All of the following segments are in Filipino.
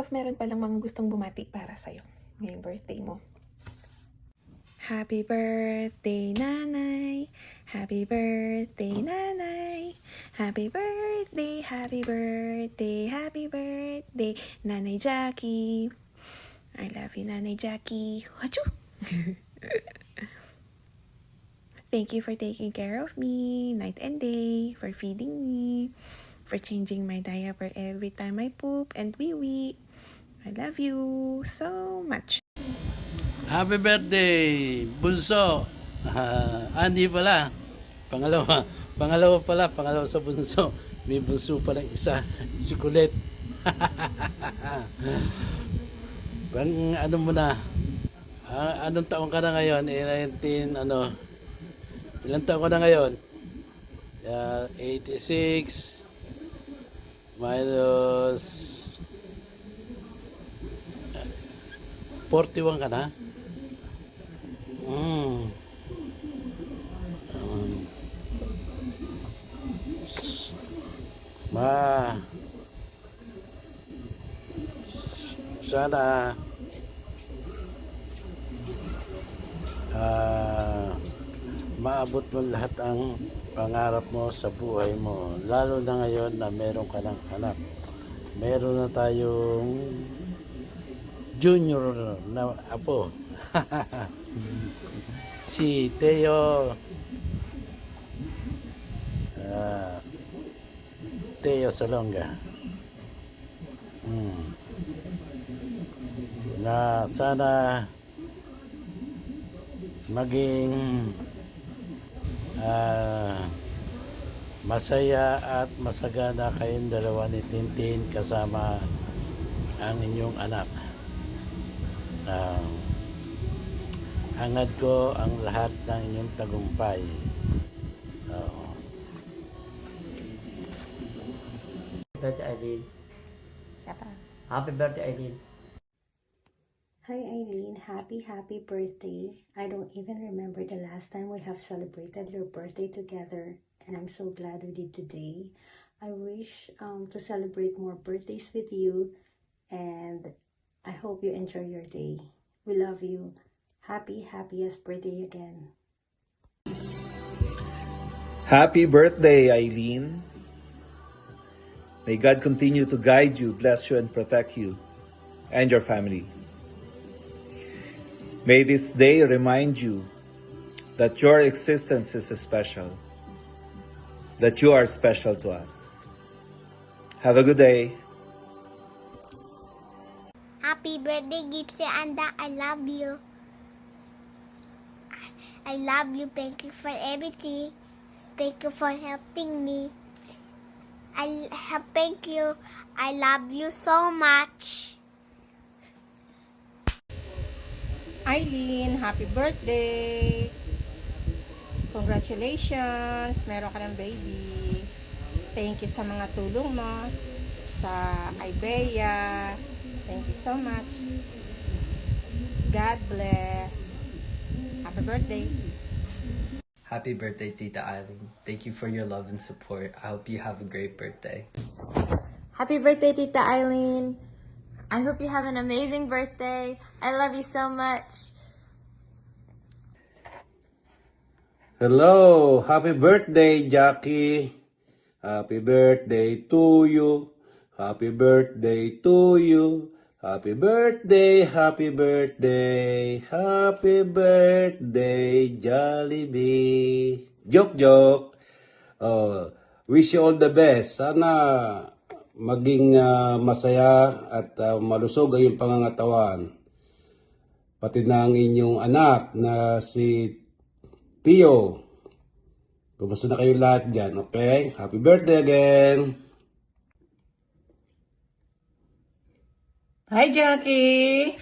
of meron palang mga gustong bumati para sa'yo ngayong birthday mo. Happy birthday, Nanay! Happy birthday, Nanay! Happy birthday, happy birthday, happy birthday, Nanay Jackie! I love you, Nanay Jackie! Achoo! Thank you for taking care of me night and day, for feeding me, for changing my diaper every time I poop and wee-wee. I love you so much. Happy birthday, Bunso! Hindi pala. Pangalawa. Pangalawa sa Bunso. May Bunso pa ng isa. Si Kulit. Ano mo na? Anong taong ka na ngayon? 19, ilang taon ka na ngayon? 86 minus 41 ka na? Sana maabot mo lahat ang pangarap mo sa buhay mo, lalo na ngayon na meron ka ng anak. Meron na tayong junior na apo. Si Teo Salonga, na sana maging masaya at masagana kayong dalawa ni Tintin kasama ang inyong anak. Hangad ko ang lahat ng inyong tagumpay. Happy birthday, Eileen. Sapa. Happy birthday, Eileen. Hi Eileen, happy birthday. I don't even remember the last time we have celebrated your birthday together, and I'm so glad we did today. I wish to celebrate more birthdays with you, and I hope you enjoy your day. We love you. Happiest birthday again. Happy birthday, Eileen. May God continue to guide you, bless you, and protect you and your family. May this day remind you that your existence is special, that you are special to us. Have a good day. Happy birthday, Gipsy Anda. I love you. I love you. Thank you for everything. Thank you for helping me. Thank you. I love you so much. Eileen, happy birthday! Congratulations! Meron ka ng baby. Thank you sa mga tulong mo sa Ibea. Thank you so much. God bless. Happy birthday! Happy birthday, Tita Eileen. Thank you for your love and support. I hope you have a great birthday. Happy birthday, Tita Eileen. I hope you have an amazing birthday. I love you so much. Hello! Happy birthday, Jackie! Happy birthday to you! Happy birthday to you! Happy birthday, happy birthday, happy birthday, Jollibee. Joke. Wish you all the best. Sana maging masaya at malusog ang iyong pangangatawan. Pati na ang inyong anak na si Tio. Kumusta na kayo lahat dyan, okay? Happy birthday again! Hi, Jackie!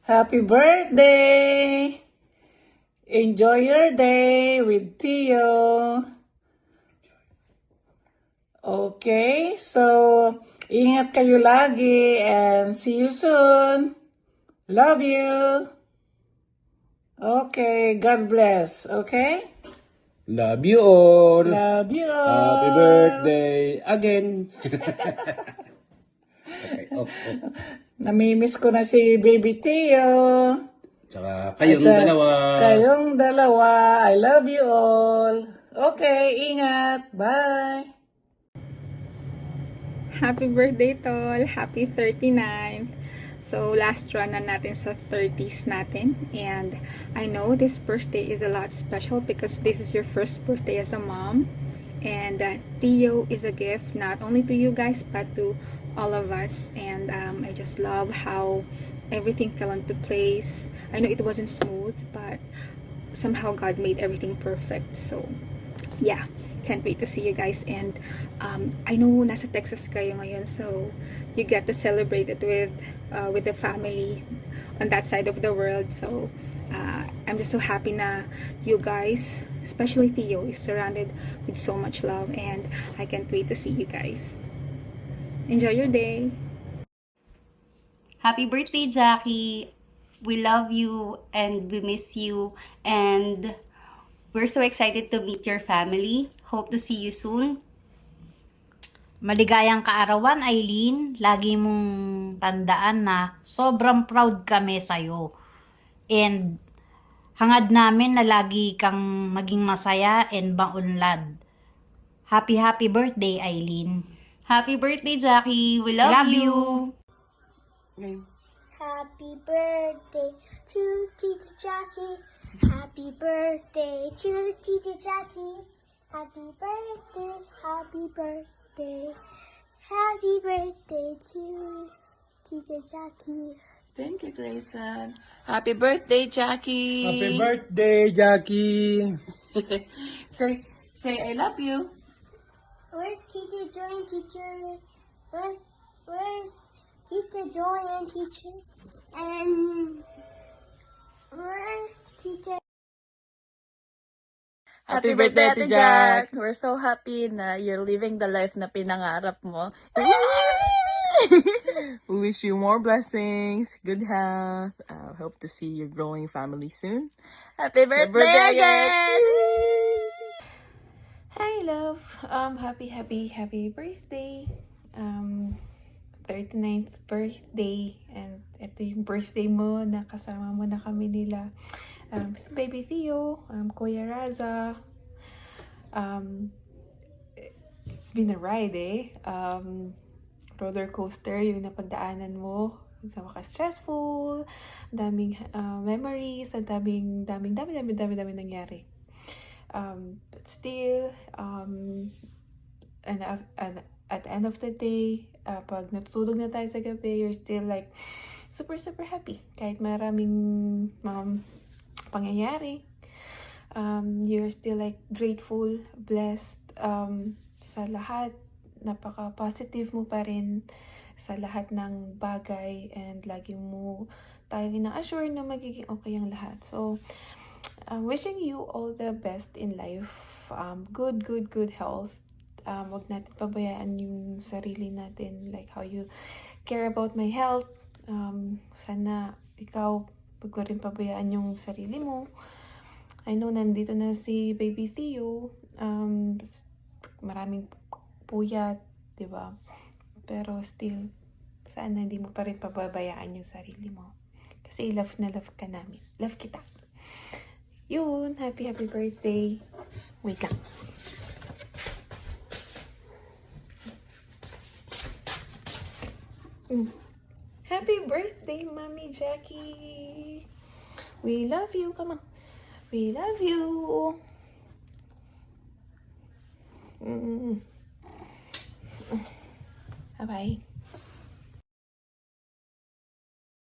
Happy birthday! Enjoy your day with Tio. Okay, so ingat kayo lagi and see you soon. Love you. Okay, God bless. Okay? Love you all. Love you all. Happy birthday again. Okay, Namimiss ko na si Baby Tio. Tsaka Kayong dalawa. I love you all. Okay, ingat. Bye. Happy birthday, Tol! Happy 39th! So, last run na natin sa 30s natin. And I know this birthday is a lot special because this is your first birthday as a mom. And Tio is a gift not only to you guys but to all of us. And I just love how everything fell into place. I know it wasn't smooth, but somehow God made everything perfect. So, yeah. Can't wait to see you guys. And I know nasa Texas kayo ngayon, so you get to celebrate it with the family on that side of the world. So I'm just so happy na you guys, especially Tio, is surrounded with so much love, and I can't wait to see you guys. Enjoy your day. Happy birthday, Jackie. We love you and we miss you, and we're so excited to meet your family. Hope to see you soon. Maligayang kaarawan, Aileen. Lagi mong tandaan na sobrang proud kami sa'yo. And hangad namin na lagi kang maging masaya and maunlad. Happy birthday, Aileen. Happy birthday, Jackie. We love you. Happy birthday to Tita Jackie. Happy birthday to Tita Jackie. Happy birthday, happy birthday. Happy birthday to Tita Jackie. Thank you, Grayson. Happy birthday, Jackie. Happy birthday, Jackie. Say I love you. Where's Tita Joy and Teacher? Where's Tita Joy and Teacher? And where's Tita? Happy birthday, Ate Jack! We're so happy na you're living the life na pinangarap mo. We wish you more blessings, good health. Hope to see your growing family soon. Happy birthday again! Hi, love. Happy birthday. 39th birthday. And ito yung birthday mo na kasama mo na kami nila. Baby Theo, Kuya Raza. It's been a ride, eh. Roller coaster yung napagdaanan mo. Sa maka-stressful, daming memories, at daming nangyari. But still, and at the end of the day, pag natutulog na tayo sa gabi, you're still like super happy. Kahit maraming pangyayari, you're still like grateful, blessed sa lahat. Napaka-positive mo pa rin sa lahat ng bagay, and lagi mo tayong ina-assure na magiging okay ang lahat. So, wishing you all the best in life. Good health. Wag natin pabayaan yung sarili natin, like how you care about my health. Sana ikaw, wag mo rin pabayaan yung sarili mo. I know nandito na si Baby Theo. Maraming puyat, diba? Pero still, sana hindi mo pa rin pababayaan yung sarili mo. Kasi love na love ka namin. Love kita. Yun, happy birthday. Wait lang. Happy birthday, Mommy Jackie. We love you. Come on. We love you. Bye-bye.